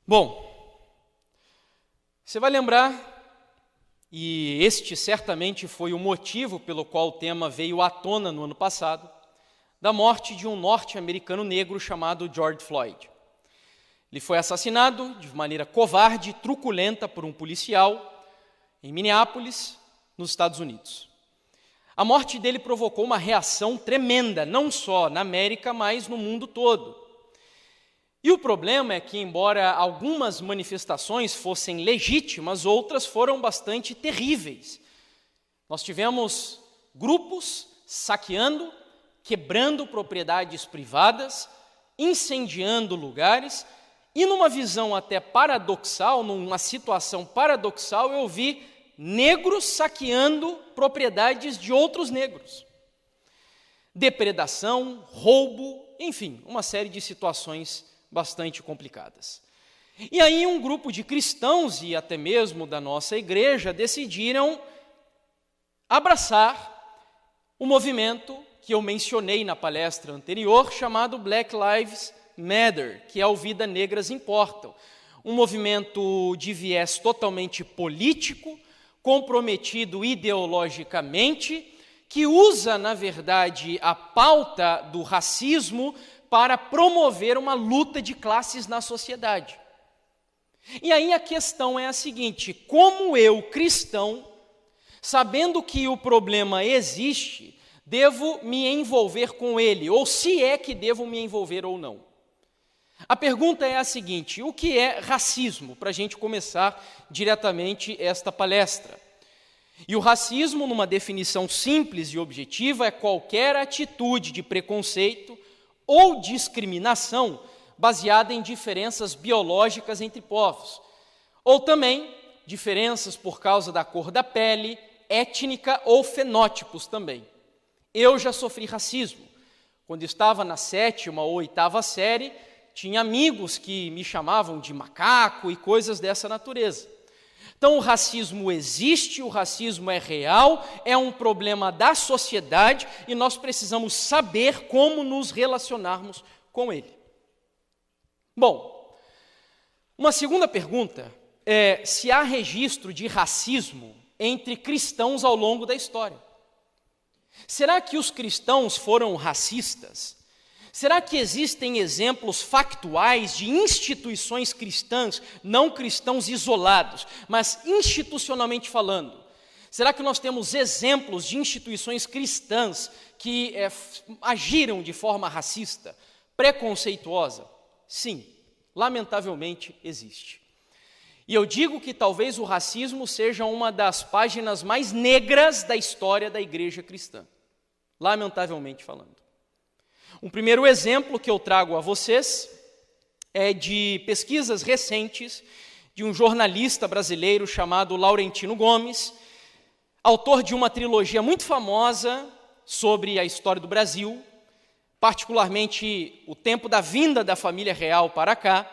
Bom, você vai lembrar, e este certamente foi o motivo pelo qual o tema veio à tona no ano passado, da morte de um norte-americano negro chamado George Floyd. Ele foi assassinado de maneira covarde e truculenta por um policial em Minneapolis, nos Estados Unidos. A morte dele provocou uma reação tremenda, não só na América, mas no mundo todo. E o problema é que, embora algumas manifestações fossem legítimas, outras foram bastante terríveis. Nós tivemos grupos saqueando, quebrando propriedades privadas, incendiando lugares, e numa visão até paradoxal, numa situação paradoxal, eu vi negros saqueando propriedades de outros negros. Depredação, roubo, enfim, uma série de situações bastante complicadas. E aí um grupo de cristãos e até mesmo da nossa igreja decidiram abraçar o movimento que eu mencionei na palestra anterior, chamado Black Lives Matter, que é o Vidas Negras Importam. Um movimento de viés totalmente político, comprometido ideologicamente, que usa, na verdade, a pauta do racismo para promover uma luta de classes na sociedade. E aí a questão é a seguinte: como eu, cristão, sabendo que o problema existe, devo me envolver com ele, ou se é que devo me envolver ou não? A pergunta é a seguinte: o que é racismo? Para a gente começar diretamente esta palestra. E o racismo, numa definição simples e objetiva, é qualquer atitude de preconceito ou discriminação baseada em diferenças biológicas entre povos, ou também diferenças por causa da cor da pele, étnica ou fenótipos também. Eu já sofri racismo. Quando estava na 7ª ou 8ª série, tinha amigos que me chamavam de macaco e coisas dessa natureza. Então o racismo existe, o racismo é real, é um problema da sociedade e nós precisamos saber como nos relacionarmos com ele. Bom, uma segunda pergunta é se há registro de racismo entre cristãos ao longo da história. Será que os cristãos foram racistas? Será que existem exemplos factuais de instituições cristãs, não cristãos isolados, mas institucionalmente falando? Será que nós temos exemplos de instituições cristãs que agiram de forma racista, preconceituosa? Sim, lamentavelmente existe. E eu digo que talvez o racismo seja uma das páginas mais negras da história da igreja cristã, lamentavelmente falando. Um primeiro exemplo que eu trago a vocês é de pesquisas recentes de um jornalista brasileiro chamado Laurentino Gomes, autor de uma trilogia muito famosa sobre a história do Brasil, particularmente o tempo da vinda da família real para cá.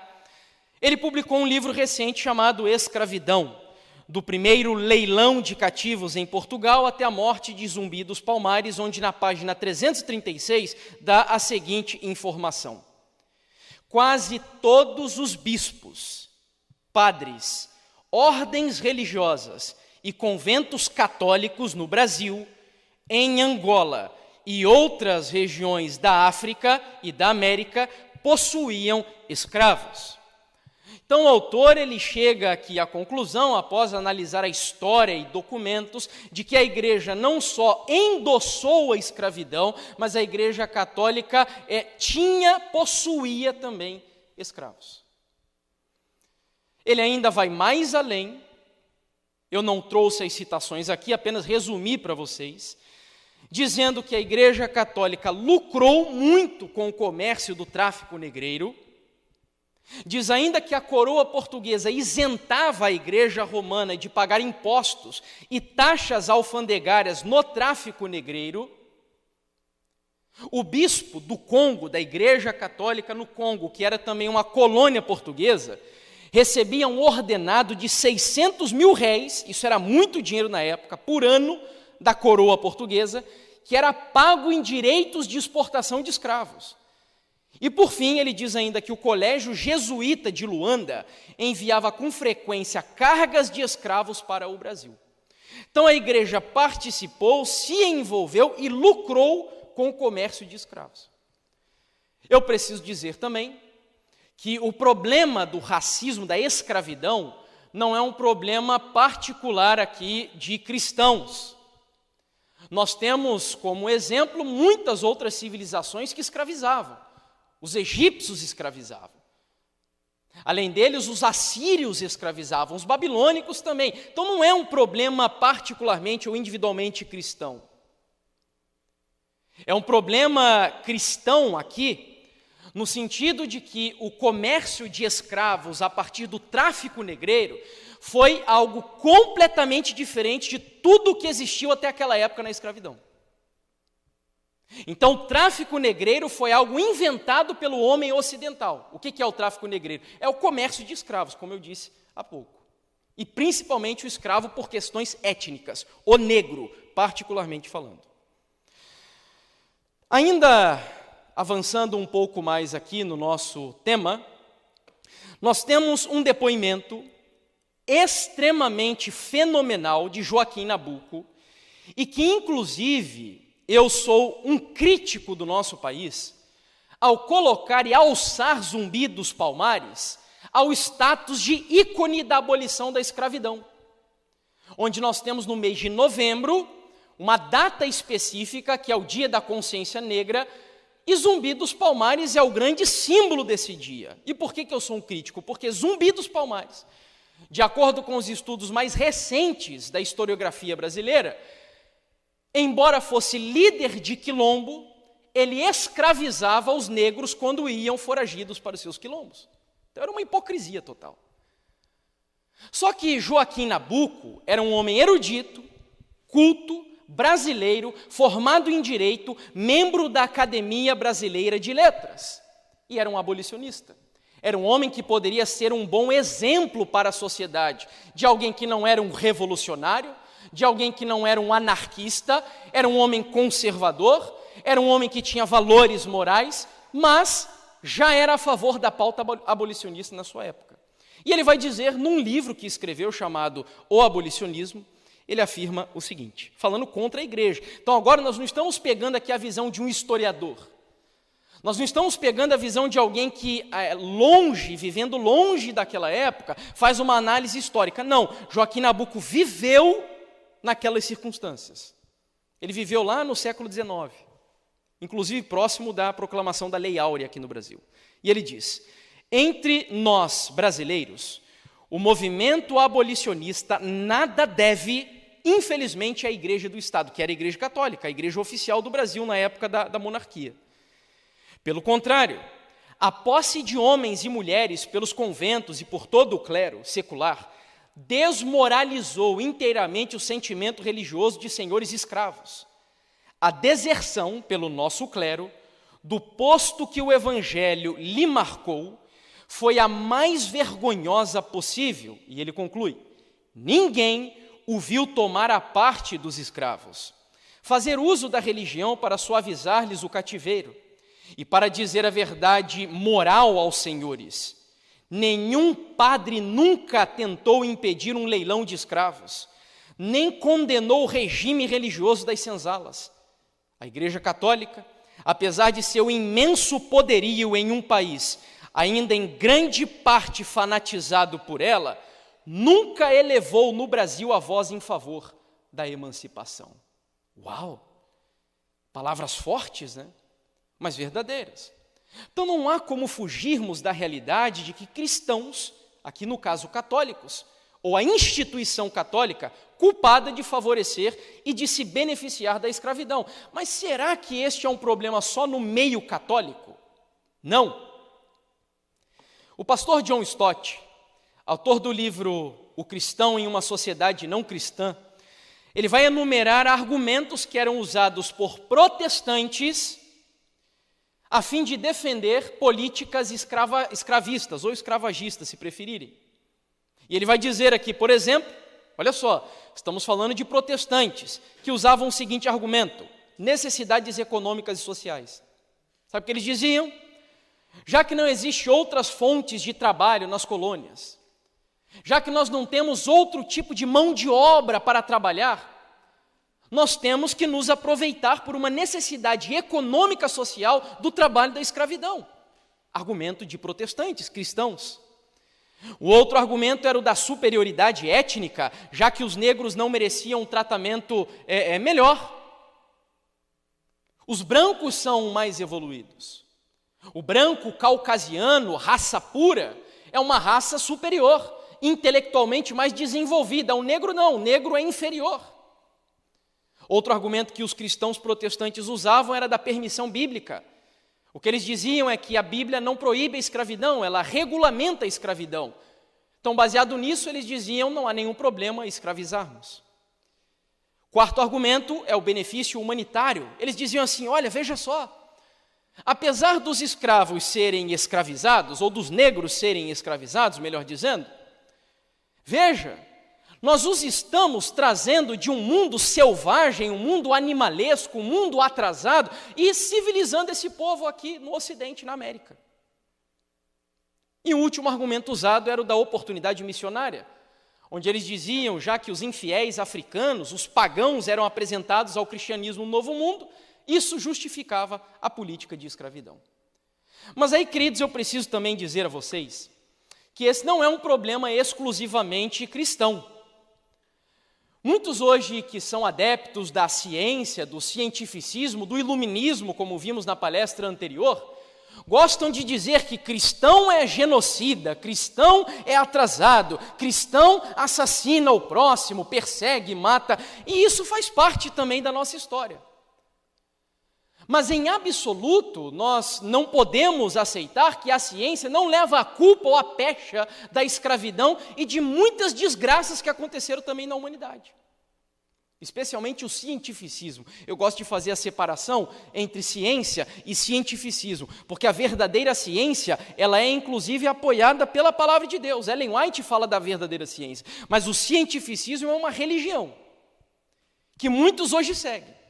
Ele publicou um livro recente chamado Escravidão, do primeiro leilão de cativos em Portugal até a morte de Zumbi dos Palmares, onde na página 336 dá a seguinte informação: quase todos os bispos, padres, ordens religiosas e conventos católicos no Brasil, em Angola e outras regiões da África e da América possuíam escravos. Então o autor ele chega aqui à conclusão, após analisar a história e documentos, de que a igreja não só endossou a escravidão, mas a igreja católica possuía também escravos. Ele ainda vai mais além, eu não trouxe as citações aqui, apenas resumi para vocês, dizendo que a igreja católica lucrou muito com o comércio do tráfico negreiro. Diz ainda que a coroa portuguesa isentava a igreja romana de pagar impostos e taxas alfandegárias no tráfico negreiro. O bispo do Congo, da igreja católica no Congo, que era também uma colônia portuguesa, recebia um ordenado de 600 mil réis, isso era muito dinheiro na época, por ano, da coroa portuguesa, que era pago em direitos de exportação de escravos. E por fim, ele diz ainda que o colégio jesuíta de Luanda enviava com frequência cargas de escravos para o Brasil. Então a igreja participou, se envolveu e lucrou com o comércio de escravos. Eu preciso dizer também que o problema do racismo, da escravidão, não é um problema particular aqui de cristãos. Nós temos como exemplo muitas outras civilizações que escravizavam. Os egípcios escravizavam. Além deles, os assírios escravizavam, os babilônicos também. Então não é um problema particularmente ou individualmente cristão. É um problema cristão aqui, no sentido de que o comércio de escravos a partir do tráfico negreiro foi algo completamente diferente de tudo o que existiu até aquela época na escravidão. Então, o tráfico negreiro foi algo inventado pelo homem ocidental. O que é o tráfico negreiro? É o comércio de escravos, como eu disse há pouco. E principalmente o escravo por questões étnicas, o negro, particularmente falando. Ainda avançando um pouco mais aqui no nosso tema, nós temos um depoimento extremamente fenomenal de Joaquim Nabuco, e que, inclusive, eu sou um crítico do nosso país, ao colocar e alçar Zumbi dos Palmares ao status de ícone da abolição da escravidão, onde nós temos no mês de novembro uma data específica, que é o Dia da Consciência Negra, e Zumbi dos Palmares é o grande símbolo desse dia. E por que eu sou um crítico? Porque Zumbi dos Palmares, de acordo com os estudos mais recentes da historiografia brasileira, embora fosse líder de quilombo, ele escravizava os negros quando iam foragidos para os seus quilombos. Então era uma hipocrisia total. Só que Joaquim Nabuco era um homem erudito, culto, brasileiro, formado em direito, membro da Academia Brasileira de Letras, e era um abolicionista. Era um homem que poderia ser um bom exemplo para a sociedade, de alguém que não era um revolucionário, de alguém que não era um anarquista, era um homem conservador, era um homem que tinha valores morais, mas já era a favor da pauta abolicionista na sua época. E ele vai dizer, num livro que escreveu chamado O Abolicionismo, ele afirma o seguinte, falando contra a igreja. Então agora nós não estamos pegando aqui a visão de um historiador. Nós não estamos pegando a visão de alguém que, vivendo longe daquela época, faz uma análise histórica. Não, Joaquim Nabuco viveu naquelas circunstâncias. Ele viveu lá no século XIX, inclusive próximo da proclamação da Lei Áurea aqui no Brasil. E ele diz, entre nós brasileiros, o movimento abolicionista nada deve, infelizmente, à Igreja do Estado, que era a Igreja Católica, a Igreja oficial do Brasil na época da monarquia. Pelo contrário, a posse de homens e mulheres pelos conventos e por todo o clero secular desmoralizou inteiramente o sentimento religioso de senhores escravos. A deserção pelo nosso clero do posto que o Evangelho lhe marcou foi a mais vergonhosa possível, e ele conclui, ninguém o viu tomar a parte dos escravos, fazer uso da religião para suavizar-lhes o cativeiro, e para dizer a verdade moral aos senhores, nenhum padre nunca tentou impedir um leilão de escravos, nem condenou o regime religioso das senzalas. A Igreja Católica, apesar de seu imenso poderio em um país, ainda em grande parte fanatizado por ela, nunca elevou no Brasil a voz em favor da emancipação. Uau! Palavras fortes, né? Mas verdadeiras. Então não há como fugirmos da realidade de que cristãos, aqui no caso católicos, ou a instituição católica, culpada de favorecer e de se beneficiar da escravidão. Mas será que este é um problema só no meio católico? Não. O pastor John Stott, autor do livro O Cristão em uma Sociedade Não Cristã, ele vai enumerar argumentos que eram usados por protestantes a fim de defender políticas escravistas ou escravagistas, se preferirem. E ele vai dizer aqui, por exemplo, olha só, estamos falando de protestantes que usavam o seguinte argumento, necessidades econômicas e sociais. Sabe o que eles diziam? já que não existem outras fontes de trabalho nas colônias, já que nós não temos outro tipo de mão de obra para trabalhar, nós temos que nos aproveitar por uma necessidade econômica social do trabalho da escravidão. Argumento de protestantes, cristãos. O outro argumento era o da superioridade étnica, já que os negros não mereciam um tratamento melhor. Os brancos são mais evoluídos. O branco caucasiano, raça pura, é uma raça superior, intelectualmente mais desenvolvida. O negro não, o negro é inferior. Outro argumento que os cristãos protestantes usavam era da permissão bíblica. O que eles diziam é que a Bíblia não proíbe a escravidão, ela regulamenta a escravidão. Então, baseado nisso, eles diziam, não há nenhum problema escravizarmos. Quarto argumento é o benefício humanitário. Eles diziam assim, olha, veja só, apesar dos escravos serem escravizados, ou dos negros serem escravizados, melhor dizendo, veja, nós os estamos trazendo de um mundo selvagem, um mundo animalesco, um mundo atrasado, e civilizando esse povo aqui no Ocidente, na América. E o último argumento usado era o da oportunidade missionária, onde eles diziam, já que os infiéis africanos, os pagãos, eram apresentados ao cristianismo no Novo Mundo, isso justificava a política de escravidão. Mas aí, queridos, eu preciso também dizer a vocês que esse não é um problema exclusivamente cristão. Muitos hoje que são adeptos da ciência, do cientificismo, do iluminismo, como vimos na palestra anterior, gostam de dizer que cristão é genocida, cristão é atrasado, cristão assassina o próximo, persegue, mata, e isso faz parte também da nossa história. Mas em absoluto, nós não podemos aceitar que a ciência não leva a culpa ou a pecha da escravidão e de muitas desgraças que aconteceram também na humanidade. Especialmente o cientificismo. Eu gosto de fazer a separação entre ciência e cientificismo, porque a verdadeira ciência, ela é inclusive apoiada pela palavra de Deus. Ellen White fala da verdadeira ciência, mas o cientificismo é uma religião que muitos hoje seguem.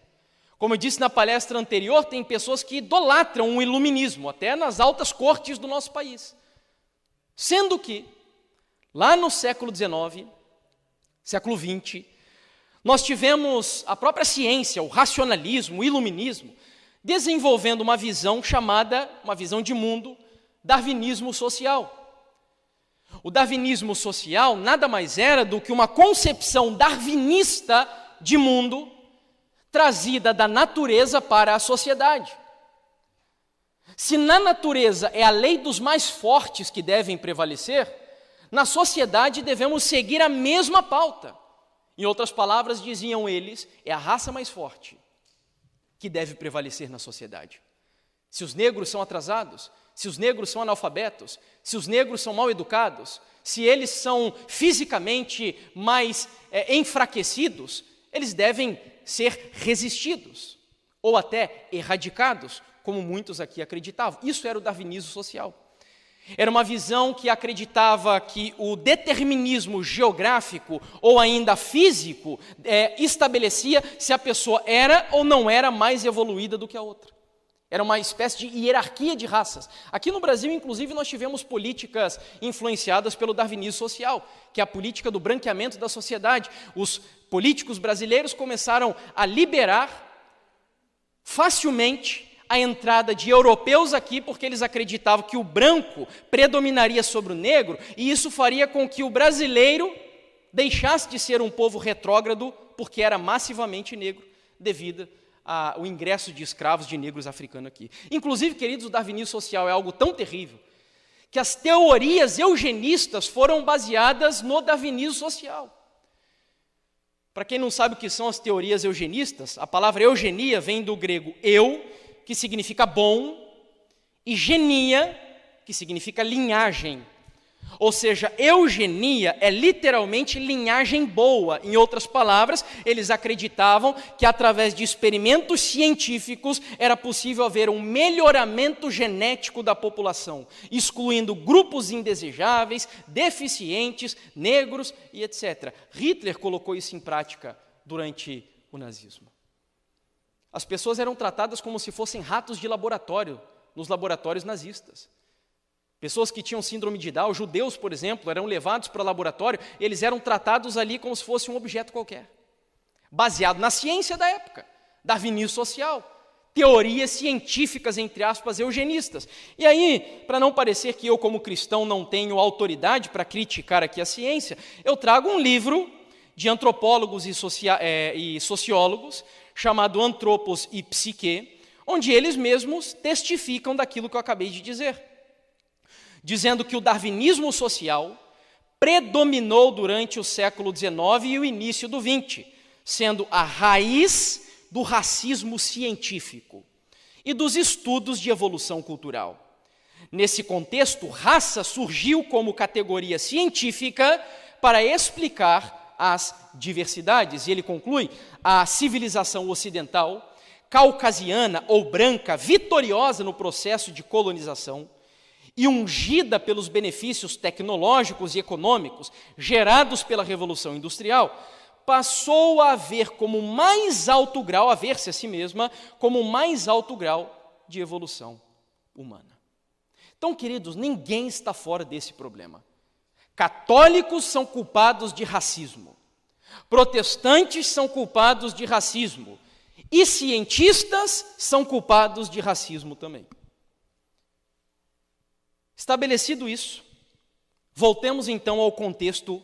Como eu disse na palestra anterior, tem pessoas que idolatram o iluminismo, até nas altas cortes do nosso país. Sendo que, lá no século XIX, século XX, nós tivemos a própria ciência, o racionalismo, o iluminismo, desenvolvendo uma visão chamada, uma visão de mundo, darwinismo social. O darwinismo social nada mais era do que uma concepção darwinista de mundo, trazida da natureza para a sociedade. Se na natureza é a lei dos mais fortes que devem prevalecer, na sociedade devemos seguir a mesma pauta. Em outras palavras, diziam eles, é a raça mais forte que deve prevalecer na sociedade. Se os negros são atrasados, se os negros são analfabetos, se os negros são mal educados, se eles são fisicamente mais enfraquecidos, eles devem ser resistidos, ou até erradicados, como muitos aqui acreditavam. Isso era o darwinismo social. Era uma visão que acreditava que o determinismo geográfico, ou ainda físico, estabelecia se a pessoa era ou não era mais evoluída do que a outra. Era uma espécie de hierarquia de raças. Aqui no Brasil, inclusive, nós tivemos políticas influenciadas pelo darwinismo social, que é a política do branqueamento da sociedade. Os políticos brasileiros começaram a liberar facilmente a entrada de europeus aqui, porque eles acreditavam que o branco predominaria sobre o negro, e isso faria com que o brasileiro deixasse de ser um povo retrógrado, porque era massivamente negro, devido ao ingresso de escravos de negros africanos aqui. Inclusive, queridos, o darwinismo social é algo tão terrível, que as teorias eugenistas foram baseadas no darwinismo social. Para quem não sabe o que são as teorias eugenistas, a palavra eugenia vem do grego eu, que significa bom, e genia, que significa linhagem. Ou seja, eugenia é literalmente linhagem boa. Em outras palavras, eles acreditavam que através de experimentos científicos era possível haver um melhoramento genético da população, excluindo grupos indesejáveis, deficientes, negros e etc. Hitler colocou isso em prática durante o nazismo. As pessoas eram tratadas como se fossem ratos de laboratório, nos laboratórios nazistas. Pessoas que tinham síndrome de Down, judeus, por exemplo, eram levados para o laboratório, eles eram tratados ali como se fosse um objeto qualquer, baseado na ciência da época, darwinismo social, teorias científicas, entre aspas, eugenistas. E aí, para não parecer que eu, como cristão, não tenho autoridade para criticar aqui a ciência, eu trago um livro de antropólogos e sociólogos, chamado Anthropos e Psique, onde eles mesmos testificam daquilo que eu acabei de dizer, dizendo que o darwinismo social predominou durante o século XIX e o início do XX, sendo a raiz do racismo científico e dos estudos de evolução cultural. Nesse contexto, raça surgiu como categoria científica para explicar as diversidades. E ele conclui: a civilização ocidental, caucasiana ou branca, vitoriosa no processo de colonização e ungida pelos benefícios tecnológicos e econômicos gerados pela Revolução Industrial, passou a ver como mais alto grau, a ver-se a si mesma, como mais alto grau de evolução humana. Então, queridos, ninguém está fora desse problema. Católicos são culpados de racismo, protestantes são culpados de racismo, e cientistas são culpados de racismo também. Estabelecido isso, voltemos então ao contexto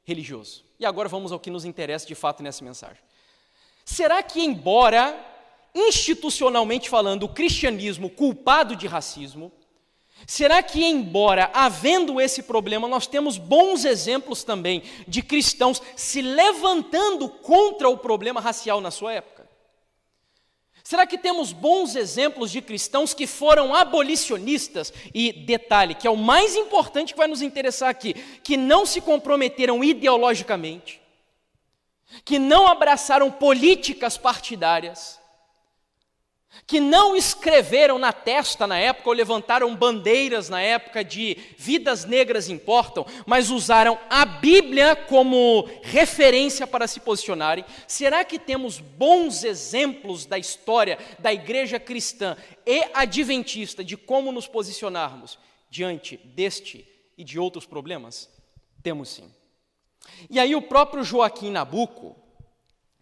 religioso. E agora vamos ao que nos interessa de fato nessa mensagem. Será que, embora institucionalmente falando, o cristianismo culpado de racismo, será que, embora havendo esse problema, nós temos bons exemplos também de cristãos se levantando contra o problema racial na sua época? Será que temos bons exemplos de cristãos que foram abolicionistas? E detalhe, que é o mais importante que vai nos interessar aqui, que não se comprometeram ideologicamente, que não abraçaram políticas partidárias, que não escreveram na testa na época ou levantaram bandeiras na época de vidas negras importam, mas usaram a Bíblia como referência para se posicionarem? Será que temos bons exemplos da história da igreja cristã e adventista de como nos posicionarmos diante deste e de outros problemas? Temos sim. E aí o próprio Joaquim Nabuco,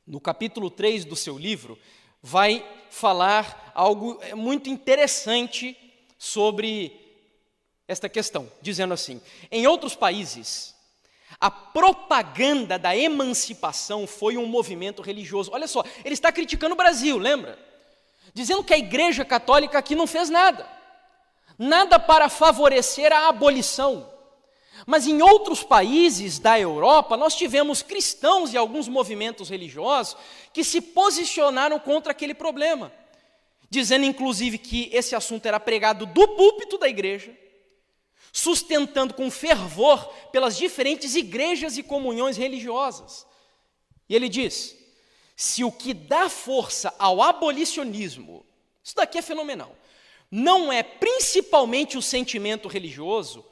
no capítulo 3 do seu livro, vai falar algo muito interessante sobre esta questão, dizendo assim: em outros países, a propaganda da emancipação foi um movimento religioso. Olha só, ele está criticando o Brasil, lembra? Dizendo que a Igreja Católica aqui não fez nada para favorecer a abolição. Mas em outros países da Europa, nós tivemos cristãos e alguns movimentos religiosos que se posicionaram contra aquele problema, dizendo inclusive que esse assunto era pregado do púlpito da igreja, sustentando com fervor pelas diferentes igrejas e comunhões religiosas. E ele diz: se o que dá força ao abolicionismo, isso daqui é fenomenal, não é principalmente o sentimento religioso,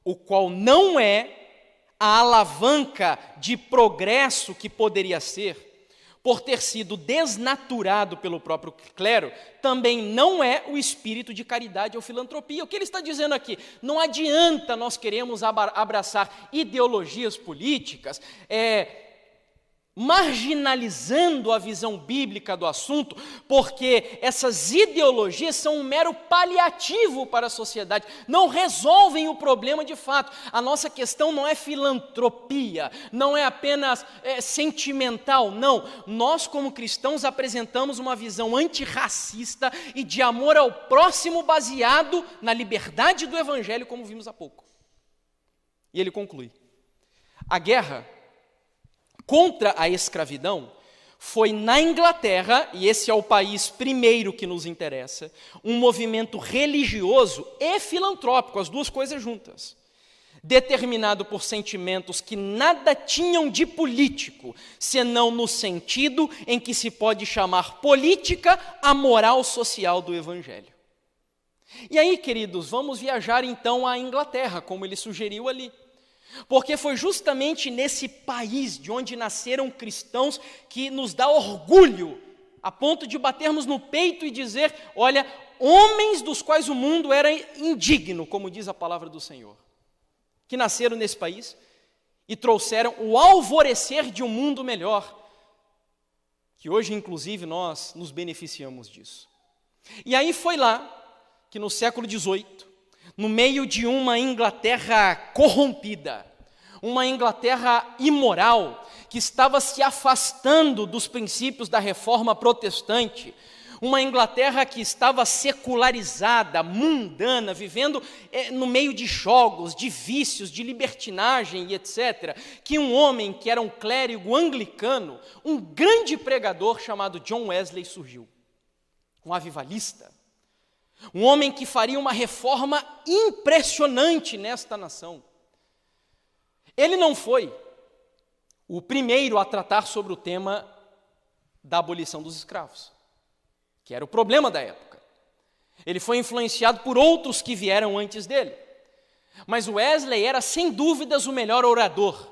o qual não é a alavanca de progresso que poderia ser, por ter sido desnaturado pelo próprio clero, também não é o espírito de caridade ou filantropia. O que ele está dizendo aqui? Não adianta nós queremos abraçar ideologias políticas, marginalizando a visão bíblica do assunto, porque essas ideologias são um mero paliativo para a sociedade, não resolvem o problema de fato. A nossa questão não é filantropia, não é apenas sentimental, não. Nós, como cristãos, apresentamos uma visão antirracista e de amor ao próximo baseado na liberdade do Evangelho, como vimos há pouco. E ele conclui: a guerra contra a escravidão foi na Inglaterra, e esse é o país primeiro que nos interessa, um movimento religioso e filantrópico, as duas coisas juntas, determinado por sentimentos que nada tinham de político, senão no sentido em que se pode chamar política a moral social do Evangelho. E aí, queridos, vamos viajar então à Inglaterra, como ele sugeriu ali. Porque foi justamente nesse país de onde nasceram cristãos que nos dá orgulho, a ponto de batermos no peito e dizer: olha, homens dos quais o mundo era indigno, como diz a palavra do Senhor, que nasceram nesse país e trouxeram o alvorecer de um mundo melhor, que hoje, inclusive, nós nos beneficiamos disso. E aí foi lá que no século XVIII, no meio de uma Inglaterra corrompida, uma Inglaterra imoral, que estava se afastando dos princípios da reforma protestante, uma Inglaterra que estava secularizada, mundana, vivendo no meio de jogos, de vícios, de libertinagem e etc., que um homem que era um clérigo anglicano, um grande pregador chamado John Wesley surgiu, um avivalista, um homem que faria uma reforma impressionante nesta nação. Ele não foi o primeiro a tratar sobre o tema da abolição dos escravos, que era o problema da época. Ele foi influenciado por outros que vieram antes dele. Mas Wesley era, sem dúvidas, o melhor orador.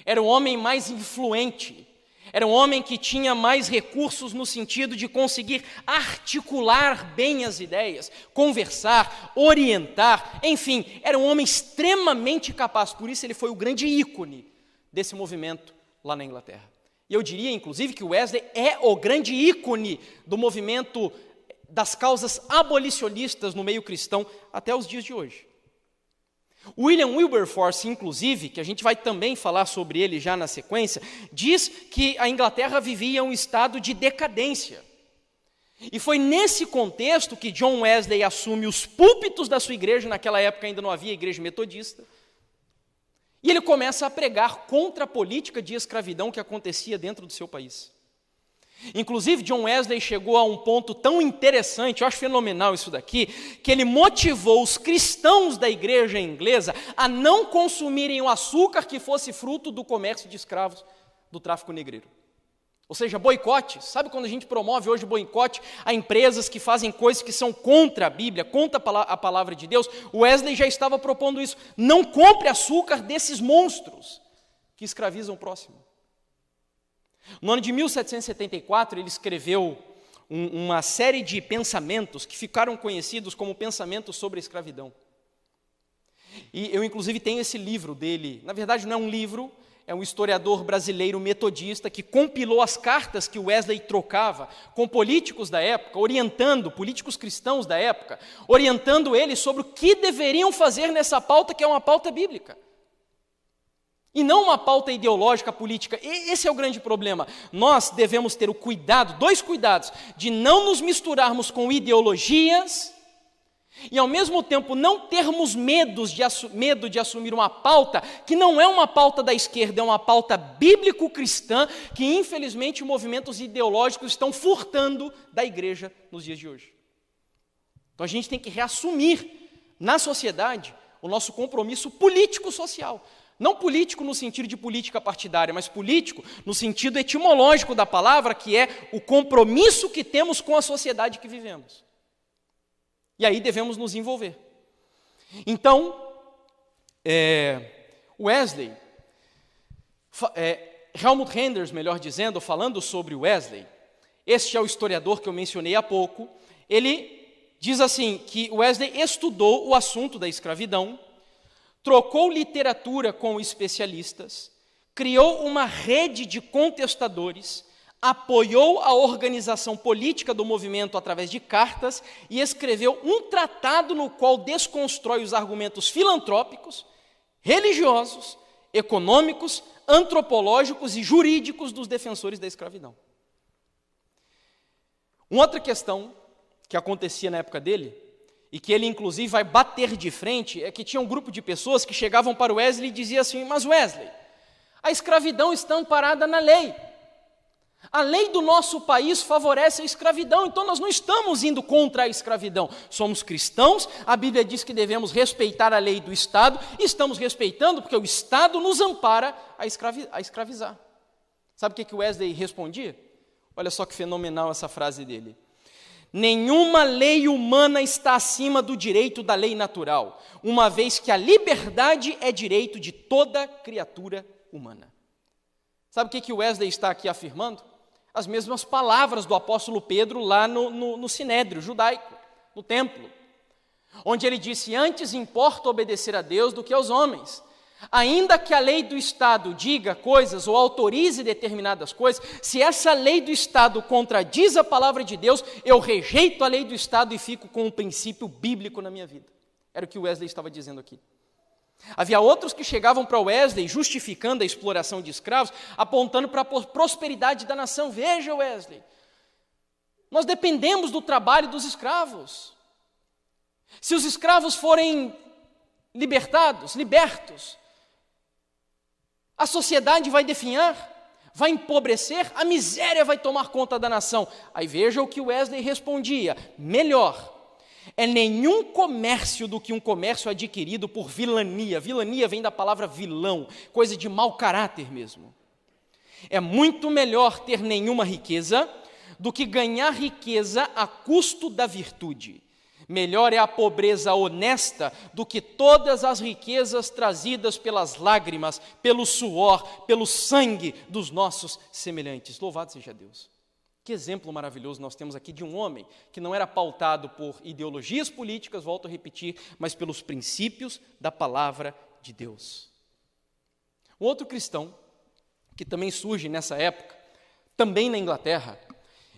Era o homem mais influente. Era um homem que tinha mais recursos no sentido de conseguir articular bem as ideias, conversar, orientar, enfim, era um homem extremamente capaz. Por isso ele foi o grande ícone desse movimento lá na Inglaterra. E eu diria, inclusive, que Wesley é o grande ícone do movimento das causas abolicionistas no meio cristão até os dias de hoje. William Wilberforce, inclusive, que a gente vai também falar sobre ele já na sequência, diz que a Inglaterra vivia um estado de decadência. E foi nesse contexto que John Wesley assume os púlpitos da sua igreja, naquela época ainda não havia igreja metodista, e ele começa a pregar contra a política de escravidão que acontecia dentro do seu país. Inclusive, John Wesley chegou a um ponto tão interessante, eu acho fenomenal isso daqui, que ele motivou os cristãos da igreja inglesa a não consumirem o açúcar que fosse fruto do comércio de escravos, do tráfico negreiro. Ou seja, boicote. Sabe quando a gente promove hoje boicote a empresas que fazem coisas que são contra a Bíblia, contra a palavra de Deus? Wesley já estava propondo isso. Não compre açúcar desses monstros que escravizam o próximo. No ano de 1774, ele escreveu uma série de pensamentos que ficaram conhecidos como pensamentos sobre a escravidão. E eu, inclusive, tenho esse livro dele. Na verdade, não é um livro, é um historiador brasileiro metodista que compilou as cartas que Wesley trocava com políticos da época, políticos cristãos da época, orientando eles sobre o que deveriam fazer nessa pauta, que é uma pauta bíblica. E não uma pauta ideológica, política. Esse é o grande problema. Nós devemos ter o cuidado, dois cuidados, de não nos misturarmos com ideologias e, ao mesmo tempo, não termos medo de assumir uma pauta que não é uma pauta da esquerda, é uma pauta bíblico-cristã que, infelizmente, movimentos ideológicos estão furtando da igreja nos dias de hoje. Então, a gente tem que reassumir na sociedade o nosso compromisso político-social. Não político no sentido de política partidária, mas político no sentido etimológico da palavra, que é o compromisso que temos com a sociedade que vivemos. E aí devemos nos envolver. Então, Wesley, Helmut Renders, melhor dizendo, falando sobre Wesley, este é o historiador que eu mencionei há pouco, ele diz assim, que Wesley estudou o assunto da escravidão, trocou literatura com especialistas, criou uma rede de contestadores, apoiou a organização política do movimento através de cartas e escreveu um tratado no qual desconstrói os argumentos filantrópicos, religiosos, econômicos, antropológicos e jurídicos dos defensores da escravidão. Uma outra questão que acontecia na época dele, e que ele, inclusive, vai bater de frente, é que tinha um grupo de pessoas que chegavam para Wesley e diziam assim, mas Wesley, a escravidão está amparada na lei. A lei do nosso país favorece a escravidão, então nós não estamos indo contra a escravidão. Somos cristãos, a Bíblia diz que devemos respeitar a lei do Estado, e estamos respeitando porque o Estado nos ampara a escravizar. Sabe o que Wesley respondia? Olha só que fenomenal essa frase dele. Nenhuma lei humana está acima do direito da lei natural, uma vez que a liberdade é direito de toda criatura humana. Sabe o que Wesley está aqui afirmando? As mesmas palavras do apóstolo Pedro lá no Sinédrio judaico, no templo, onde ele disse: antes importa obedecer a Deus do que aos homens. Ainda que a lei do Estado diga coisas ou autorize determinadas coisas, se essa lei do Estado contradiz a palavra de Deus, eu rejeito a lei do Estado e fico com um princípio bíblico na minha vida. Era o que Wesley estava dizendo aqui. Havia outros que chegavam para Wesley justificando a exploração de escravos, apontando para a prosperidade da nação. Veja, Wesley, nós dependemos do trabalho dos escravos. Se os escravos forem libertos, a sociedade vai definhar, vai empobrecer, a miséria vai tomar conta da nação. Aí veja o que Wesley respondia: melhor é nenhum comércio do que um comércio adquirido por vilania. Vilania vem da palavra vilão, coisa de mau caráter mesmo. É muito melhor ter nenhuma riqueza do que ganhar riqueza a custo da virtude. Melhor é a pobreza honesta do que todas as riquezas trazidas pelas lágrimas, pelo suor, pelo sangue dos nossos semelhantes. Louvado seja Deus. Que exemplo maravilhoso nós temos aqui de um homem que não era pautado por ideologias políticas, volto a repetir, mas pelos princípios da palavra de Deus. Um outro cristão, que também surge nessa época, também na Inglaterra,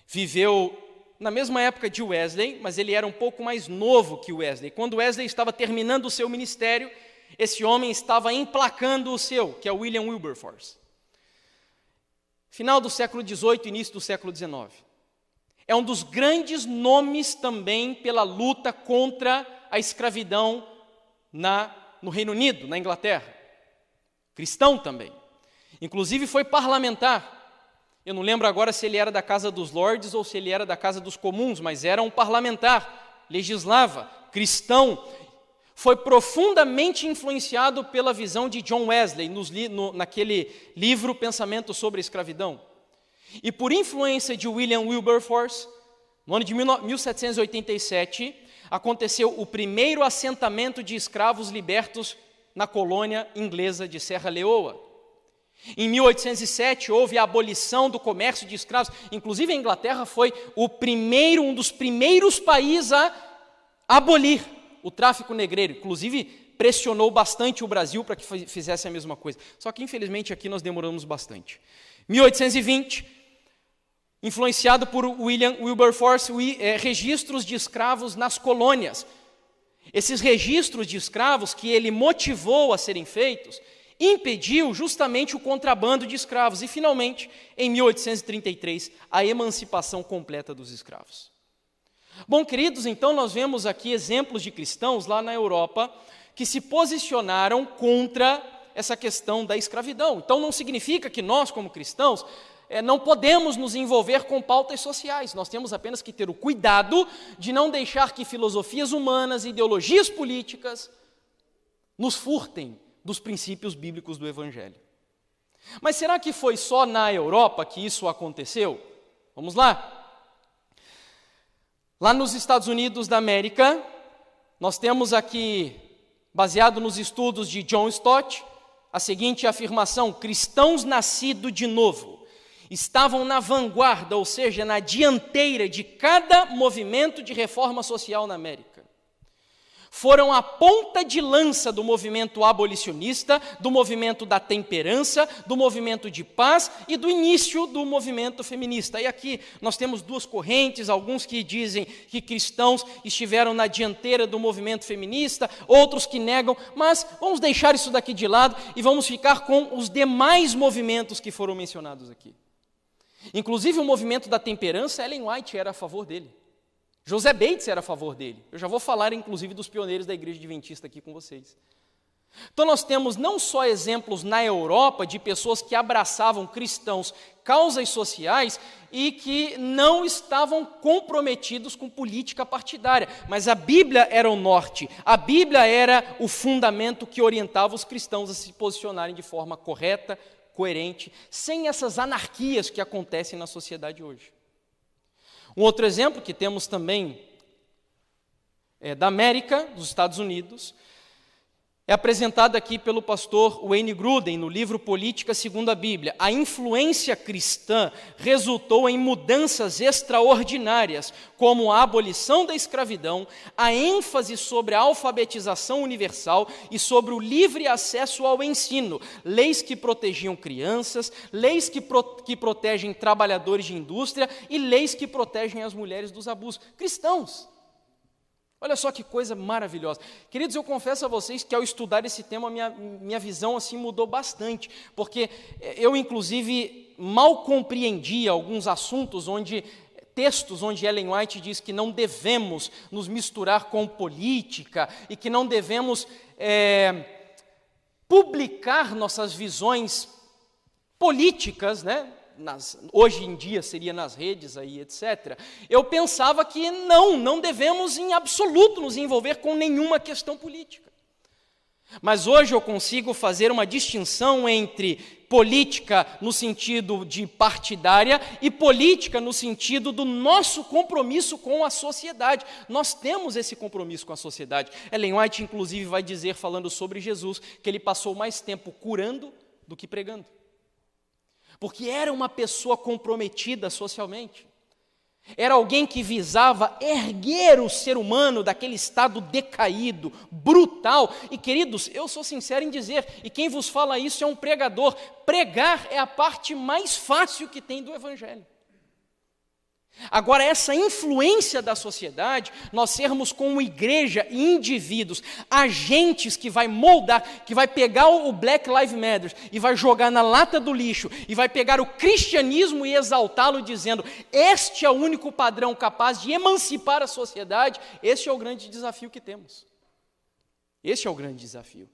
viveu na mesma época de Wesley, mas ele era um pouco mais novo que Wesley. Quando Wesley estava terminando o seu ministério, esse homem estava emplacando o seu, que é William Wilberforce. Final do século XVIII, início do século XIX. É um dos grandes nomes também pela luta contra a escravidão no Reino Unido, na Inglaterra. Cristão também. Inclusive foi parlamentar. Eu não lembro agora se ele era da Casa dos Lordes ou se ele era da Casa dos Comuns, mas era um parlamentar, legislava, cristão. Foi profundamente influenciado pela visão de John Wesley, naquele livro Pensamento sobre a Escravidão. E por influência de William Wilberforce, no ano de 1787, aconteceu o primeiro assentamento de escravos libertos na colônia inglesa de Serra Leoa. Em 1807 houve a abolição do comércio de escravos, inclusive a Inglaterra foi um dos primeiros países a abolir o tráfico negreiro, inclusive pressionou bastante o Brasil para que fizesse a mesma coisa. Só que infelizmente aqui nós demoramos bastante. 1820, influenciado por William Wilberforce, registros de escravos nas colônias. Esses registros de escravos que ele motivou a serem feitos, impediu justamente o contrabando de escravos e, finalmente, em 1833, a emancipação completa dos escravos. Bom, queridos, então nós vemos aqui exemplos de cristãos lá na Europa que se posicionaram contra essa questão da escravidão. Então não significa que nós, como cristãos, não podemos nos envolver com pautas sociais. Nós temos apenas que ter o cuidado de não deixar que filosofias humanas, ideologias políticas nos furtem dos princípios bíblicos do Evangelho. Mas será que foi só na Europa que isso aconteceu? Vamos lá. Lá nos Estados Unidos da América, nós temos aqui, baseado nos estudos de John Stott, a seguinte afirmação: cristãos nascidos de novo estavam na vanguarda, ou seja, na dianteira de cada movimento de reforma social na América. Foram a ponta de lança do movimento abolicionista, do movimento da temperança, do movimento de paz e do início do movimento feminista. E aqui nós temos duas correntes, alguns que dizem que cristãos estiveram na dianteira do movimento feminista, outros que negam, mas vamos deixar isso daqui de lado e vamos ficar com os demais movimentos que foram mencionados aqui. Inclusive o movimento da temperança, Ellen White era a favor dele. José Bates era a favor dele. Eu já vou falar, inclusive, dos pioneiros da Igreja Adventista aqui com vocês. Então nós temos não só exemplos na Europa de pessoas que abraçavam cristãos, causas sociais e que não estavam comprometidos com política partidária, mas a Bíblia era o norte, a Bíblia era o fundamento que orientava os cristãos a se posicionarem de forma correta, coerente, sem essas anarquias que acontecem na sociedade hoje. Um outro exemplo que temos também da América, dos Estados Unidos, É apresentada aqui pelo pastor Wayne Grudem, no livro Política segundo a Bíblia. A influência cristã resultou em mudanças extraordinárias, como a abolição da escravidão, a ênfase sobre a alfabetização universal e sobre o livre acesso ao ensino, leis que protegiam crianças, leis que protegem trabalhadores de indústria e leis que protegem as mulheres dos abusos. Cristãos! Olha só que coisa maravilhosa. Queridos, eu confesso a vocês que ao estudar esse tema, minha visão assim mudou bastante, porque eu, inclusive, mal compreendia alguns assuntos textos onde Ellen White diz que não devemos nos misturar com política e que não devemos publicar nossas visões políticas, né? Hoje em dia seria nas redes, aí, etc. Eu pensava que não devemos em absoluto nos envolver com nenhuma questão política. Mas hoje eu consigo fazer uma distinção entre política no sentido de partidária e política no sentido do nosso compromisso com a sociedade. Nós temos esse compromisso com a sociedade. Ellen White, inclusive, vai dizer, falando sobre Jesus, que ele passou mais tempo curando do que pregando. Porque era uma pessoa comprometida socialmente. Era alguém que visava erguer o ser humano daquele estado decaído, brutal. E, queridos, eu sou sincero em dizer, e quem vos fala isso é um pregador. Pregar é a parte mais fácil que tem do Evangelho. Agora, essa influência da sociedade, nós sermos como igreja e indivíduos, agentes que vai moldar, que vai pegar o Black Lives Matter e vai jogar na lata do lixo, e vai pegar o cristianismo e exaltá-lo dizendo, este é o único padrão capaz de emancipar a sociedade. Este é o grande desafio que temos. Este é o grande desafio.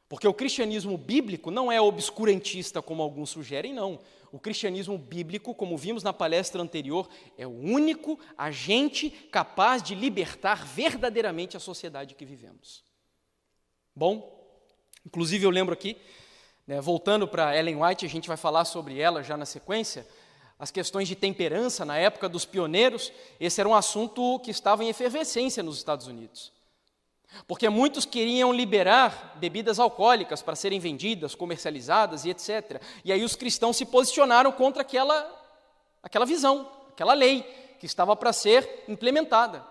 Porque o cristianismo bíblico não é obscurantista, como alguns sugerem, não. O cristianismo bíblico, como vimos na palestra anterior, é o único agente capaz de libertar verdadeiramente a sociedade que vivemos. Bom, inclusive eu lembro aqui, voltando para Ellen White, a gente vai falar sobre ela já na sequência, as questões de temperança na época dos pioneiros, esse era um assunto que estava em efervescência nos Estados Unidos. Porque muitos queriam liberar bebidas alcoólicas para serem vendidas, comercializadas e etc. E aí os cristãos se posicionaram contra aquela visão, aquela lei que estava para ser implementada.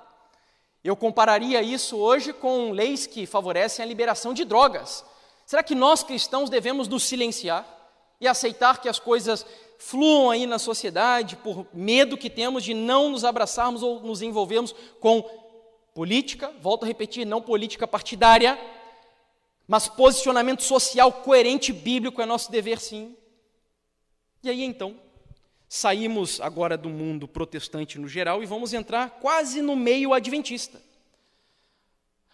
Eu compararia isso hoje com leis que favorecem a liberação de drogas. Será que nós cristãos devemos nos silenciar e aceitar que as coisas fluam aí na sociedade por medo que temos de não nos abraçarmos ou nos envolvermos com política, volto a repetir, não política partidária, mas posicionamento social coerente bíblico é nosso dever, sim. E aí, então, saímos agora do mundo protestante no geral e vamos entrar quase no meio adventista.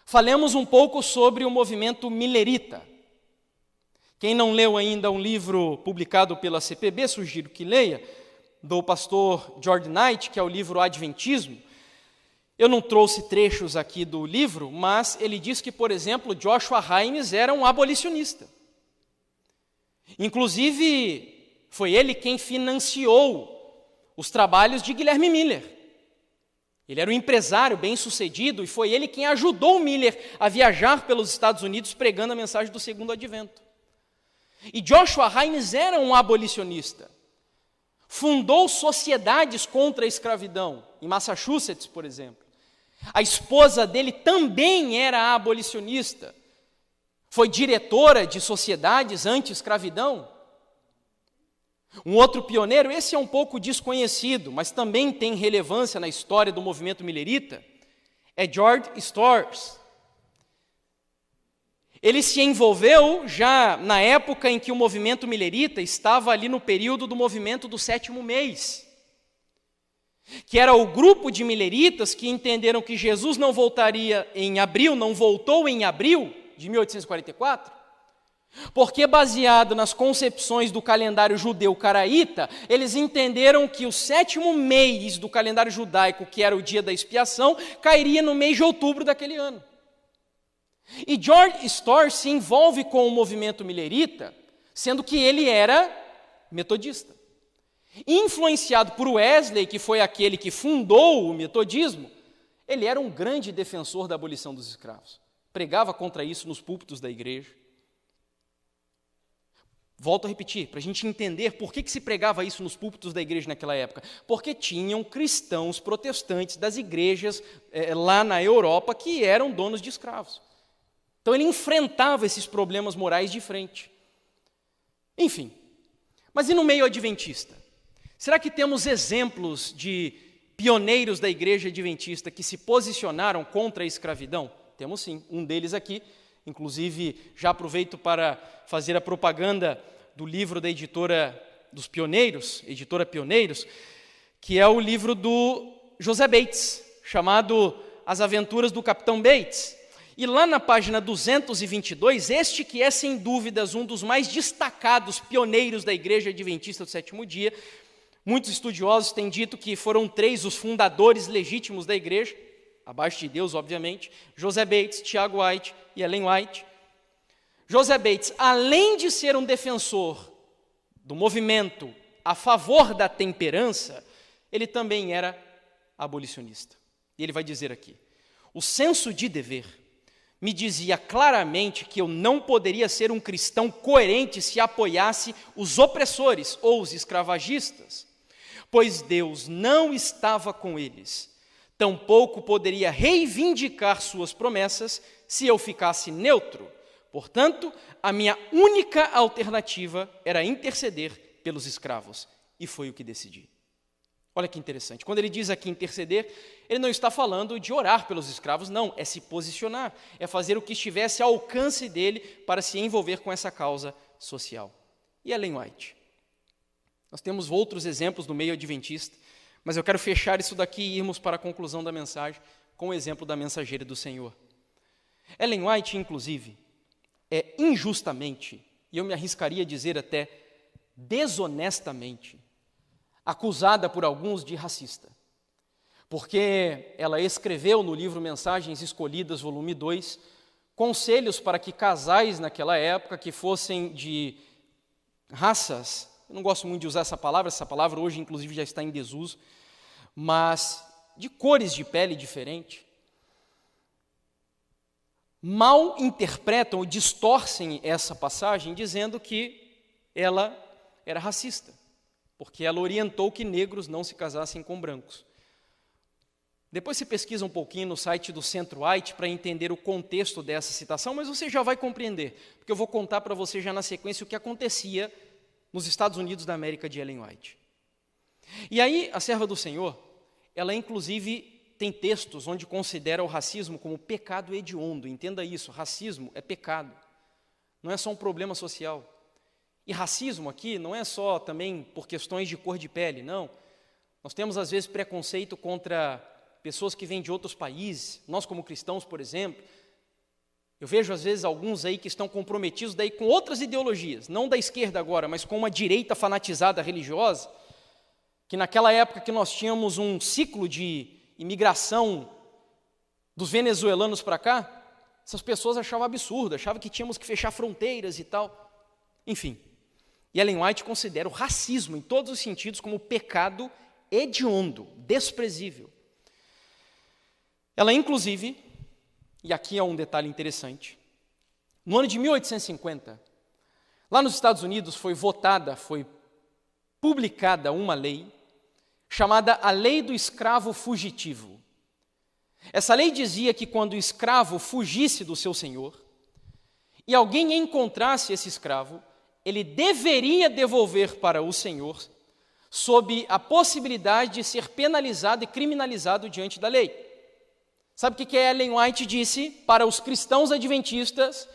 Falemos um pouco sobre o movimento milerita. Quem não leu ainda um livro publicado pela CPB, sugiro que leia, do pastor George Knight, que é o livro Adventismo. Eu não trouxe trechos aqui do livro, mas ele diz que, por exemplo, Joshua Haynes era um abolicionista. Inclusive, foi ele quem financiou os trabalhos de Guilherme Miller. Ele era um empresário bem-sucedido e foi ele quem ajudou Miller a viajar pelos Estados Unidos pregando a mensagem do segundo advento. E Joshua Haynes era um abolicionista. Fundou sociedades contra a escravidão, em Massachusetts, por exemplo. A esposa dele também era abolicionista. Foi diretora de sociedades anti-escravidão. Um outro pioneiro, esse é um pouco desconhecido, mas também tem relevância na história do movimento milerita, é George Storrs. Ele se envolveu já na época em que o movimento milerita estava ali no período do movimento do sétimo mês, que era o grupo de mileritas que entenderam que Jesus não voltaria em abril, não voltou em abril de 1844, porque baseado nas concepções do calendário judeu caraíta, eles entenderam que o sétimo mês do calendário judaico, que era o dia da expiação, cairia no mês de outubro daquele ano. E George Storrs se envolve com o movimento milerita, sendo que ele era metodista. Influenciado por Wesley, que foi aquele que fundou o metodismo, ele era um grande defensor da abolição dos escravos. pregava contra isso nos púlpitos da igreja. Volto a repetir, para a gente entender por que se pregava isso nos púlpitos da igreja naquela época. Porque tinham cristãos protestantes das igrejas lá na Europa que eram donos de escravos. Então ele enfrentava esses problemas morais de frente. Enfim, mas e no meio adventista? Será que temos exemplos de pioneiros da igreja adventista que se posicionaram contra a escravidão? Temos sim, um deles aqui. Inclusive, já aproveito para fazer a propaganda do livro da editora dos Pioneiros, editora Pioneiros, que é o livro do José Bates, chamado As Aventuras do Capitão Bates. E lá na página 222, este que é sem dúvidas um dos mais destacados pioneiros da igreja adventista do sétimo dia, muitos estudiosos têm dito que foram 3 os fundadores legítimos da igreja, abaixo de Deus, obviamente, José Bates, Tiago White e Ellen White. José Bates, além de ser um defensor do movimento a favor da temperança, ele também era abolicionista. E ele vai dizer aqui: o senso de dever me dizia claramente que eu não poderia ser um cristão coerente se apoiasse os opressores ou os escravagistas, pois Deus não estava com eles. Tampouco poderia reivindicar suas promessas se eu ficasse neutro. Portanto, a minha única alternativa era interceder pelos escravos. E foi o que decidi. Olha que interessante. Quando ele diz aqui interceder, ele não está falando de orar pelos escravos, não. É se posicionar. É fazer o que estivesse ao alcance dele para se envolver com essa causa social. E Ellen White? Nós temos outros exemplos do meio adventista, mas eu quero fechar isso daqui e irmos para a conclusão da mensagem com o exemplo da mensageira do Senhor. Ellen White, inclusive, é injustamente, e eu me arriscaria a dizer até desonestamente, acusada por alguns de racista. Porque ela escreveu no livro Mensagens Escolhidas, volume 2, conselhos para que casais naquela época que fossem de raças, eu não gosto muito de usar essa palavra hoje inclusive já está em desuso, mas de cores de pele diferente, mal interpretam ou distorcem essa passagem dizendo que ela era racista, porque ela orientou que negros não se casassem com brancos. Depois você pesquisa um pouquinho no site do Centro White para entender o contexto dessa citação, mas você já vai compreender, porque eu vou contar para você já na sequência o que acontecia nos Estados Unidos da América de Ellen White. E aí, a serva do Senhor, ela inclusive tem textos onde considera o racismo como pecado hediondo. Entenda isso, racismo é pecado, não é só um problema social. E racismo aqui não é só também por questões de cor de pele, não. Nós temos às vezes preconceito contra pessoas que vêm de outros países, nós como cristãos, por exemplo. Eu vejo às vezes alguns aí que estão comprometidos daí com outras ideologias, não da esquerda agora, mas com uma direita fanatizada religiosa, que naquela época que nós tínhamos um ciclo de imigração dos venezuelanos para cá, essas pessoas achavam absurdo, achavam que tínhamos que fechar fronteiras e tal. Enfim, e Ellen White considera o racismo em todos os sentidos como pecado hediondo, desprezível. Ela inclusive, e aqui é um detalhe interessante, no ano de 1850, lá nos Estados Unidos foi publicada uma lei chamada a Lei do Escravo Fugitivo. Essa lei dizia que quando o escravo fugisse do seu senhor e alguém encontrasse esse escravo, ele deveria devolver para o senhor sob a possibilidade de ser penalizado e criminalizado diante da lei. Sabe o que Ellen White disse para os cristãos adventistas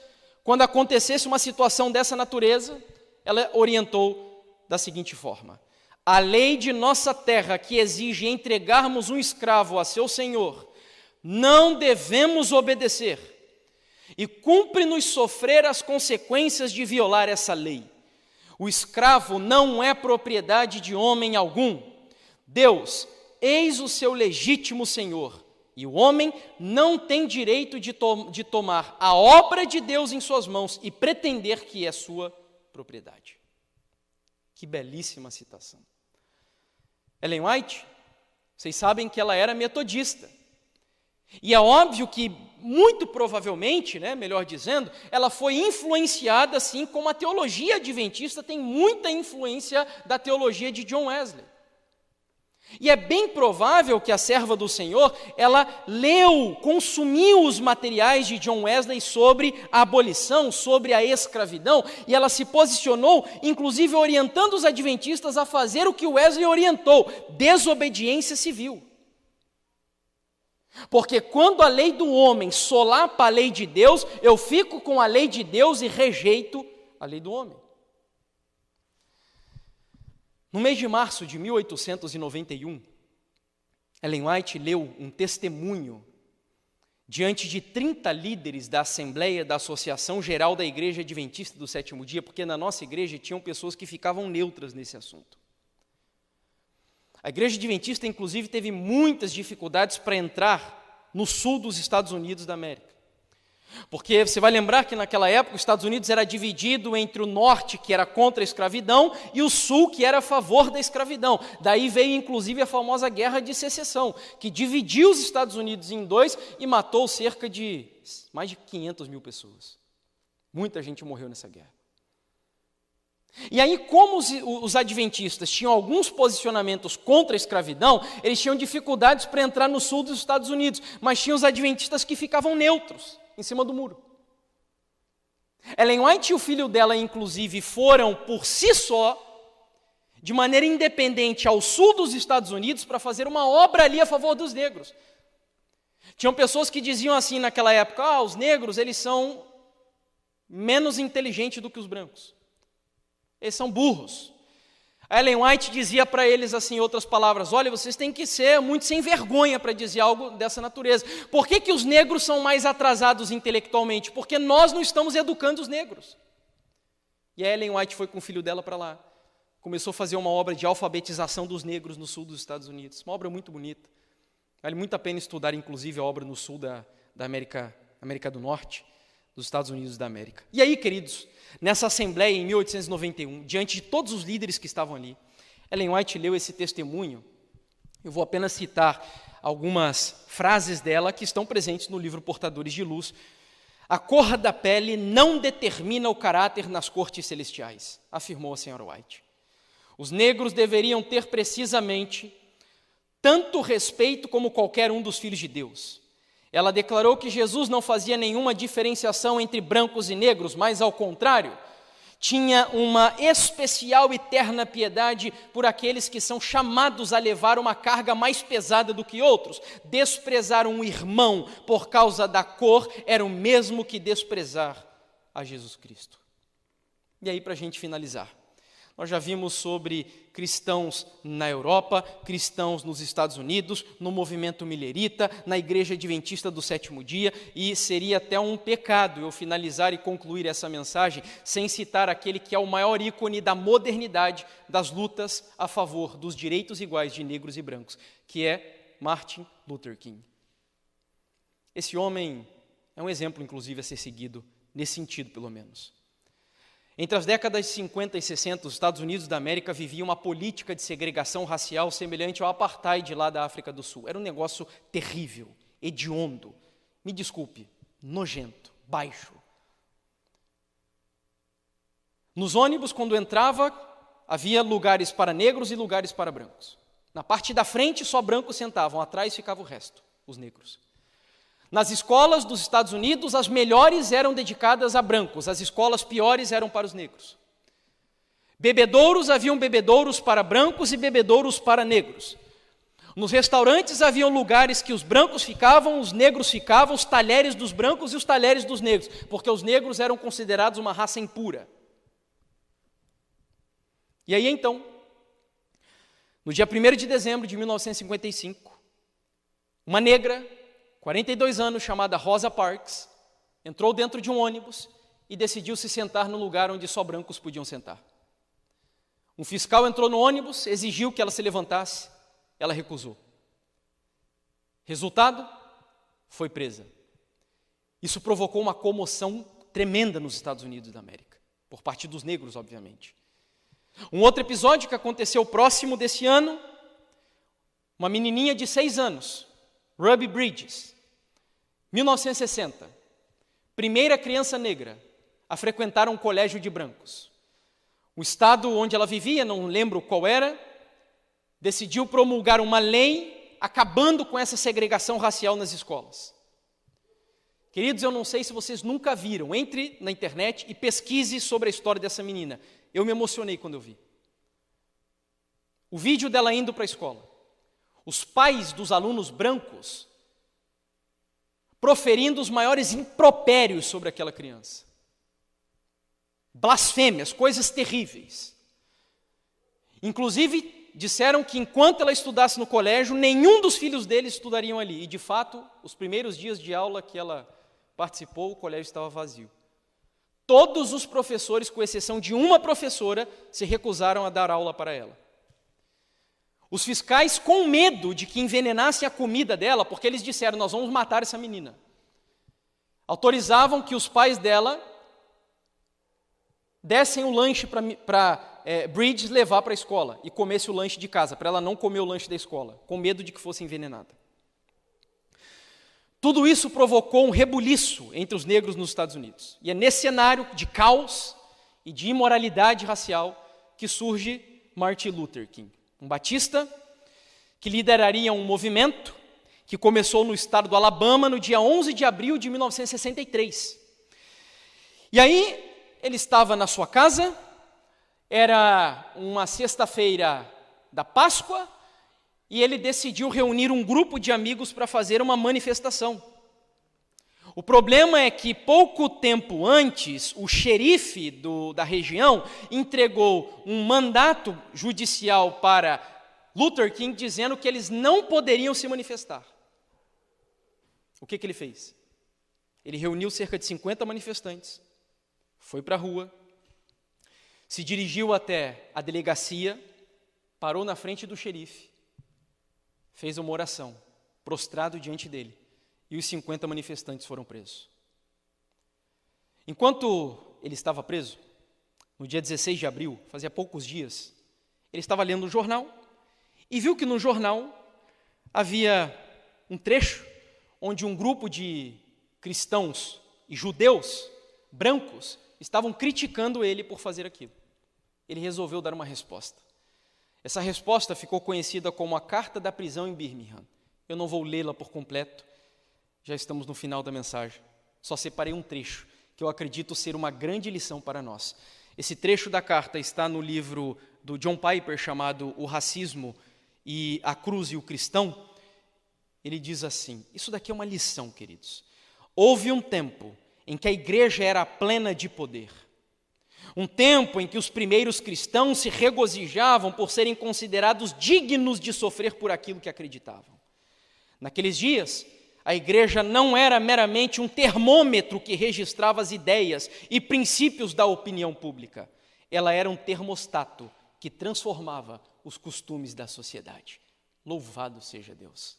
quando acontecesse uma situação dessa natureza? Ela orientou da seguinte forma: a lei de nossa terra que exige entregarmos um escravo a seu senhor, não devemos obedecer, e cumpre-nos sofrer as consequências de violar essa lei. O escravo não é propriedade de homem algum. Deus, eis o seu legítimo senhor, e o homem não tem direito de tomar a obra de Deus em suas mãos e pretender que é sua propriedade. Que belíssima citação. Ellen White, vocês sabem que ela era metodista. E é óbvio que, muito provavelmente, melhor dizendo, ela foi influenciada, assim como a teologia adventista tem muita influência da teologia de John Wesley. E é bem provável que a serva do Senhor, ela leu, consumiu os materiais de John Wesley sobre a abolição, sobre a escravidão, e ela se posicionou, inclusive orientando os adventistas a fazer o que Wesley orientou: desobediência civil. Porque quando a lei do homem solapa a lei de Deus, eu fico com a lei de Deus e rejeito a lei do homem. No mês de março de 1891, Ellen White leu um testemunho diante de 30 líderes da Assembleia da Associação Geral da Igreja Adventista do Sétimo Dia, porque na nossa igreja tinham pessoas que ficavam neutras nesse assunto. A Igreja Adventista, inclusive, teve muitas dificuldades para entrar no sul dos Estados Unidos da América. Porque você vai lembrar que naquela época os Estados Unidos era dividido entre o norte, que era contra a escravidão, e o sul, que era a favor da escravidão. Daí veio inclusive a famosa Guerra de Secessão, que dividiu os Estados Unidos em dois e matou cerca de mais de 500 mil pessoas. Muita gente morreu nessa guerra. E aí, como os adventistas tinham alguns posicionamentos contra a escravidão, eles tinham dificuldades para entrar no sul dos Estados Unidos, mas tinham os adventistas que ficavam neutros, em cima do muro. Ellen White e o filho dela, inclusive, foram por si só, de maneira independente, ao sul dos Estados Unidos para fazer uma obra ali a favor dos negros. Tinham pessoas que diziam assim naquela época: os negros, eles são menos inteligentes do que os brancos. Eles são burros. A Ellen White dizia para eles assim, em outras palavras: olha, vocês têm que ser muito sem vergonha para dizer algo dessa natureza. Por que os negros são mais atrasados intelectualmente? Porque nós não estamos educando os negros. E a Ellen White foi com o filho dela para lá. Começou a fazer uma obra de alfabetização dos negros no sul dos Estados Unidos. Uma obra muito bonita. Vale muito a pena estudar, inclusive, a obra no sul da América do Norte, dos Estados Unidos da América. E aí, queridos, nessa assembleia em 1891, diante de todos os líderes que estavam ali, Ellen White leu esse testemunho. Eu vou apenas citar algumas frases dela que estão presentes no livro Portadores de Luz. A cor da pele não determina o caráter nas cortes celestiais, afirmou a senhora White. Os negros deveriam ter precisamente tanto respeito como qualquer um dos filhos de Deus. Ela declarou que Jesus não fazia nenhuma diferenciação entre brancos e negros, mas, ao contrário, tinha uma especial e terna piedade por aqueles que são chamados a levar uma carga mais pesada do que outros. Desprezar um irmão por causa da cor era o mesmo que desprezar a Jesus Cristo. E aí, para a gente finalizar, nós já vimos sobre cristãos na Europa, cristãos nos Estados Unidos, no movimento millerita, na Igreja Adventista do Sétimo Dia, e seria até um pecado eu finalizar e concluir essa mensagem sem citar aquele que é o maior ícone da modernidade das lutas a favor dos direitos iguais de negros e brancos, que é Martin Luther King. Esse homem é um exemplo, inclusive, a ser seguido, nesse sentido, pelo menos. Entre as décadas de 50 e 60, os Estados Unidos da América viviam uma política de segregação racial semelhante ao apartheid lá da África do Sul. Era um negócio terrível, hediondo, me desculpe, nojento, baixo. Nos ônibus, quando entrava, havia lugares para negros e lugares para brancos. Na parte da frente, só brancos sentavam, atrás ficava o resto, os negros. Nas escolas dos Estados Unidos, as melhores eram dedicadas a brancos, as escolas piores eram para os negros. Bebedouros, haviam bebedouros para brancos e bebedouros para negros. Nos restaurantes haviam lugares que os brancos ficavam, os negros ficavam, os talheres dos brancos e os talheres dos negros, porque os negros eram considerados uma raça impura. E aí então, no dia 1º de dezembro de 1955, uma negra, 42 anos, chamada Rosa Parks, entrou dentro de um ônibus e decidiu se sentar no lugar onde só brancos podiam sentar. Um fiscal entrou no ônibus, exigiu que ela se levantasse, ela recusou. Resultado, foi presa. Isso provocou uma comoção tremenda nos Estados Unidos da América, por parte dos negros, obviamente. Um outro episódio que aconteceu próximo desse ano, uma menininha de 6 anos, Ruby Bridges, 1960, primeira criança negra a frequentar um colégio de brancos. O estado onde ela vivia, não lembro qual era, decidiu promulgar uma lei acabando com essa segregação racial nas escolas. Queridos, eu não sei se vocês nunca viram, entre na internet e pesquise sobre a história dessa menina. Eu me emocionei quando eu vi. O vídeo dela indo para a escola. Os pais dos alunos brancos proferindo os maiores impropérios sobre aquela criança. Blasfêmias, coisas terríveis. Inclusive, disseram que enquanto ela estudasse no colégio, nenhum dos filhos deles estudariam ali. E, de fato, os primeiros dias de aula que ela participou, o colégio estava vazio. Todos os professores, com exceção de uma professora, se recusaram a dar aula para ela. Os fiscais, com medo de que envenenassem a comida dela, porque eles disseram, nós vamos matar essa menina, autorizavam que os pais dela dessem o lanche para Bridges levar para a escola e comesse o lanche de casa, para ela não comer o lanche da escola, com medo de que fosse envenenada. Tudo isso provocou um rebuliço entre os negros nos Estados Unidos. E é nesse cenário de caos e de imoralidade racial que surge Martin Luther King, um batista que lideraria um movimento que começou no estado do Alabama no dia 11 de abril de 1963. E aí ele estava na sua casa, era uma sexta-feira da Páscoa, e ele decidiu reunir um grupo de amigos para fazer uma manifestação. O problema é que pouco tempo antes, o xerife da região entregou um mandato judicial para Luther King, dizendo que eles não poderiam se manifestar. O que ele fez? Ele reuniu cerca de 50 manifestantes, foi para a rua, se dirigiu até a delegacia, parou na frente do xerife, fez uma oração, prostrado diante dele, e os 50 manifestantes foram presos. Enquanto ele estava preso, no dia 16 de abril, fazia poucos dias, ele estava lendo o jornal e viu que no jornal havia um trecho onde um grupo de cristãos e judeus brancos estavam criticando ele por fazer aquilo. Ele resolveu dar uma resposta. Essa resposta ficou conhecida como a Carta da Prisão em Birmingham. Eu não vou lê-la por completo, já estamos no final da mensagem. Só separei um trecho, que eu acredito ser uma grande lição para nós. Esse trecho da carta está no livro do John Piper, chamado O Racismo e a Cruz e o Cristão. Ele diz assim, isso daqui é uma lição, queridos. Houve um tempo em que a igreja era plena de poder. Um tempo em que os primeiros cristãos se regozijavam por serem considerados dignos de sofrer por aquilo que acreditavam. Naqueles dias, a igreja não era meramente um termômetro que registrava as ideias e princípios da opinião pública. Ela era um termostato que transformava os costumes da sociedade. Louvado seja Deus.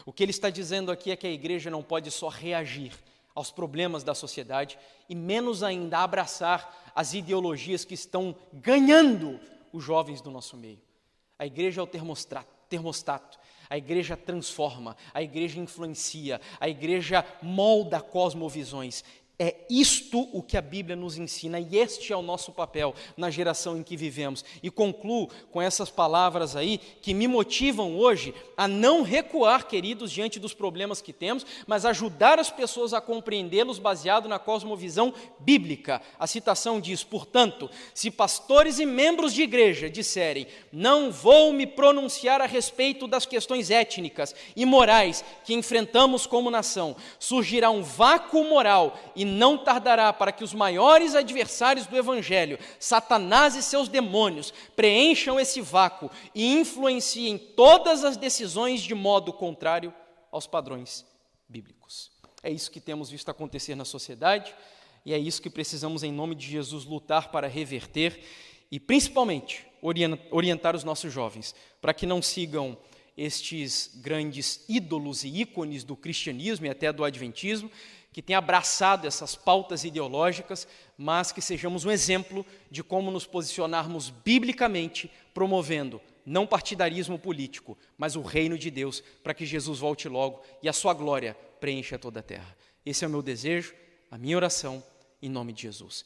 O que ele está dizendo aqui é que a igreja não pode só reagir aos problemas da sociedade e menos ainda abraçar as ideologias que estão ganhando os jovens do nosso meio. A igreja é o termostato, a igreja transforma, a igreja influencia, a igreja molda cosmovisões. É isto o que a Bíblia nos ensina e este é o nosso papel na geração em que vivemos. E concluo com essas palavras aí que me motivam hoje a não recuar, queridos, diante dos problemas que temos, mas ajudar as pessoas a compreendê-los baseado na cosmovisão bíblica. A citação diz, portanto, se pastores e membros de igreja disserem, não vou me pronunciar a respeito das questões étnicas e morais que enfrentamos como nação, surgirá um vácuo moral e não tardará para que os maiores adversários do Evangelho, Satanás e seus demônios, preencham esse vácuo e influenciem todas as decisões de modo contrário aos padrões bíblicos. É isso que temos visto acontecer na sociedade e é isso que precisamos, em nome de Jesus, lutar para reverter e, principalmente, orientar os nossos jovens para que não sigam estes grandes ídolos e ícones do cristianismo e até do adventismo, que tem abraçado essas pautas ideológicas, mas que sejamos um exemplo de como nos posicionarmos biblicamente, promovendo não partidarismo político, mas o reino de Deus, para que Jesus volte logo e a sua glória preencha toda a terra. Esse é o meu desejo, a minha oração, em nome de Jesus.